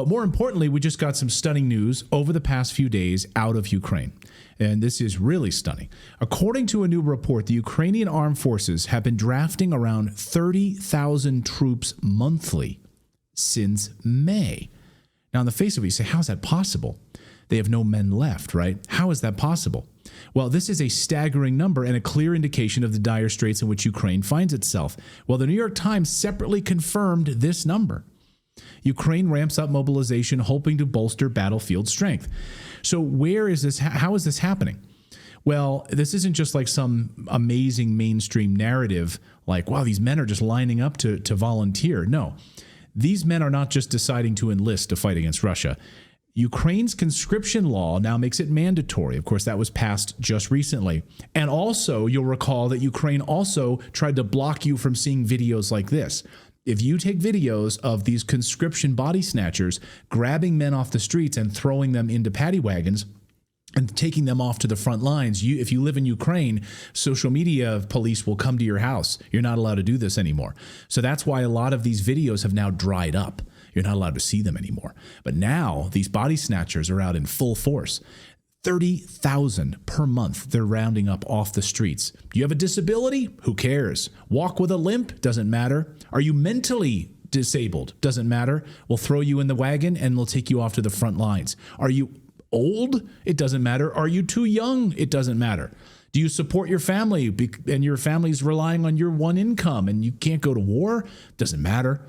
But more importantly, we just got some stunning news over the past few days out of Ukraine. And this is really stunning. According to a new report, the Ukrainian armed forces have been drafting around 30,000 troops monthly since May. Now, on the face of it, you say, how is that possible? They have no men left, right? How is that possible? Well, this is a staggering number and a clear indication of the dire straits in which Ukraine finds itself. Well, the New York Times separately confirmed this number. Ukraine ramps up mobilization, hoping to bolster battlefield strength. So where is this? How is this happening? Well, this isn't just like some amazing mainstream narrative like, wow, these men are just lining up to volunteer. No, these men are not just deciding to enlist to fight against Russia. Ukraine's conscription law now makes it mandatory. Of course, that was passed just recently. And also, you'll recall that Ukraine also tried to block you from seeing videos like this. If you take videos of these conscription body snatchers grabbing men off the streets and throwing them into paddy wagons and taking them off to the front lines, if you live in Ukraine, social media police will come to your house. You're not allowed to do this anymore. So that's why a lot of these videos have now dried up. You're not allowed to see them anymore. But now these body snatchers are out in full force. 30,000 per month they're rounding up off the streets. Do you have a disability? Who cares? Walk with a limp? Doesn't matter. Are you mentally disabled? Doesn't matter. We'll throw you in the wagon and we'll take you off to the front lines. Are you old? It doesn't matter. Are you too young? It doesn't matter. Do you support your family and your family's relying on your one income and you can't go to war? Doesn't matter.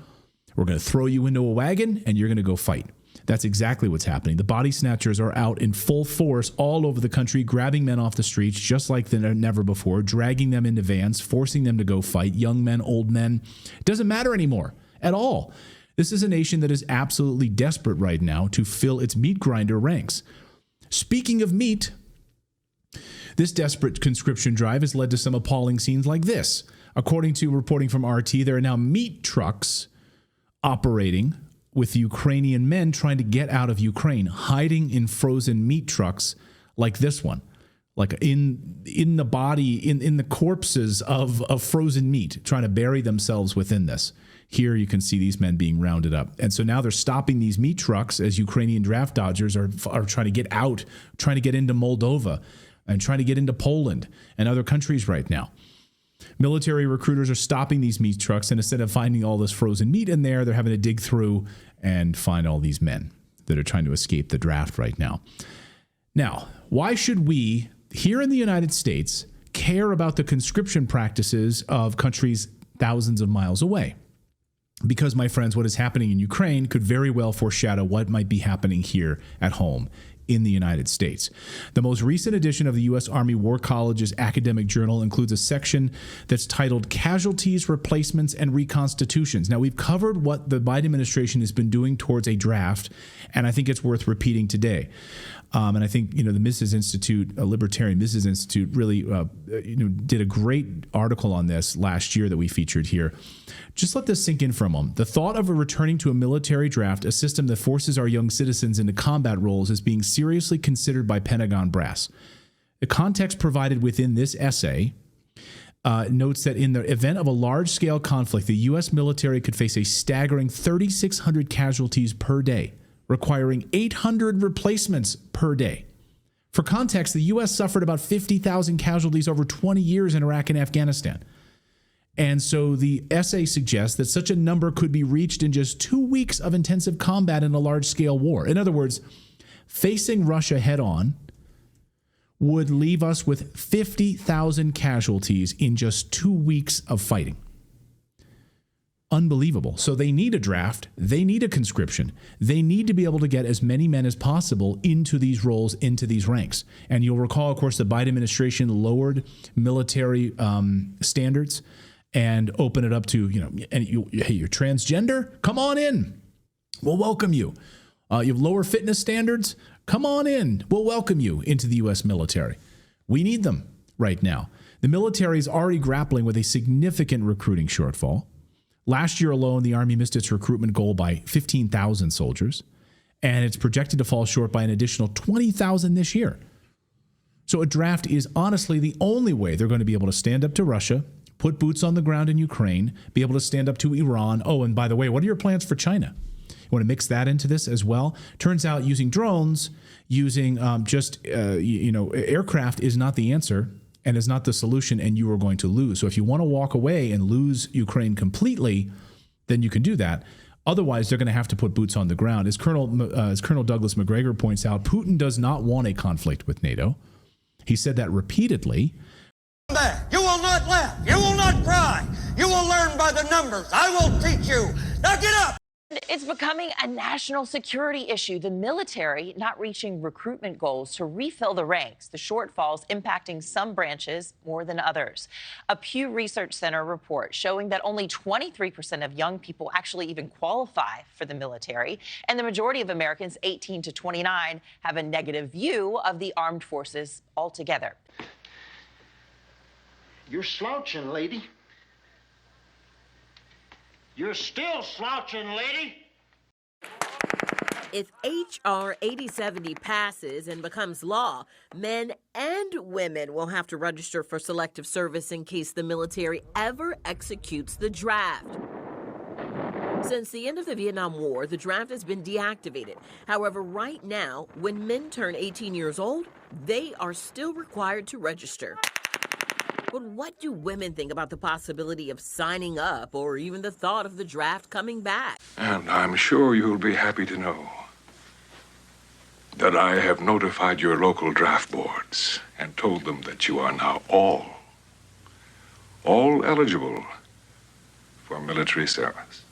We're going to throw you into a wagon and you're going to go fight. That's exactly what's happening. The body snatchers are out in full force all over the country, grabbing men off the streets just like never before, dragging them into vans, forcing them to go fight, young men, old men. It doesn't matter anymore at all. This is a nation that is absolutely desperate right now to fill its meat grinder ranks. Speaking of meat, this desperate conscription drive has led to some appalling scenes like this. According to reporting from RT, there are now meat trucks operating with Ukrainian men trying to get out of Ukraine, hiding in frozen meat trucks like this one, like in the body, in the corpses of frozen meat, trying to bury themselves within this. Here you can see these men being rounded up. And so now they're stopping these meat trucks as Ukrainian draft dodgers are trying to get out, trying to get into Moldova and trying to get into Poland and other countries right now. Military recruiters are stopping these meat trucks, and instead of finding all this frozen meat in there, they're having to dig through and find all these men that are trying to escape the draft right now. Now, why should we, here in the United States, care about the conscription practices of countries thousands of miles away? Because, my friends, what is happening in Ukraine could very well foreshadow what might be happening here at home in the United States. The most recent edition of the U.S. Army War College's academic journal includes a section that's titled Casualties, Replacements, and Reconstitutions. Now, we've covered what the Biden administration has been doing towards a draft, and I think it's worth repeating today. And I think, the Mises Institute, Libertarian Mises Institute, really, did a great article on this last year that we featured here. Just let this sink in for a moment. The thought of returning to a military draft, a system that forces our young citizens into combat roles, is being seriously considered by Pentagon brass. The context provided within this essay notes that in the event of a large-scale conflict, the U.S. military could face a staggering 3,600 casualties per day, requiring 800 replacements per day. For context, the U.S. suffered about 50,000 casualties over 20 years in Iraq and Afghanistan. And so the essay suggests that such a number could be reached in just 2 weeks of intensive combat in a large-scale war. In other words, facing Russia head-on would leave us with 50,000 casualties in just 2 weeks of fighting. Unbelievable. So they need a draft. They need a conscription. They need to be able to get as many men as possible into these roles, into these ranks. And you'll recall, of course, the Biden administration lowered military standards and opened it up to, hey, you're transgender? Come on in. We'll welcome you. You have lower fitness standards? Come on in. We'll welcome you into the U.S. military. We need them right now. The military is already grappling with a significant recruiting shortfall. Last year alone, the Army missed its recruitment goal by 15,000 soldiers, and it's projected to fall short by an additional 20,000 this year. So a draft is honestly the only way they're going to be able to stand up to Russia, put boots on the ground in Ukraine, be able to stand up to Iran. Oh, and by the way, what are your plans for China? You want to mix that into this as well. Turns out using drones, using aircraft is not the answer and is not the solution, and you are going to lose. So if you want to walk away and lose Ukraine completely, then you can do that. Otherwise, they're going to have to put boots on the ground. As Colonel Douglas Macgregor points out, Putin does not want a conflict with NATO. He said that repeatedly. You will not laugh. You will not cry. You will learn by the numbers. I will teach you. Now get up. It's becoming a national security issue. The military not reaching recruitment goals to refill the ranks, the shortfalls impacting some branches more than others. A Pew Research Center report showing that only 23% of young people actually even qualify for the military, and the majority of Americans 18 to 29 have a negative view of the armed forces altogether. You're slouching, lady. You're still slouching, lady. If H.R. 8070 passes and becomes law, men and women will have to register for selective service in case the military ever executes the draft. Since the end of the Vietnam War, the draft has been deactivated. However, right now, when men turn 18 years old, they are still required to register. But what do women think about the possibility of signing up or even the thought of the draft coming back? And I'm sure you'll be happy to know that I have notified your local draft boards and told them that you are now all eligible for military service.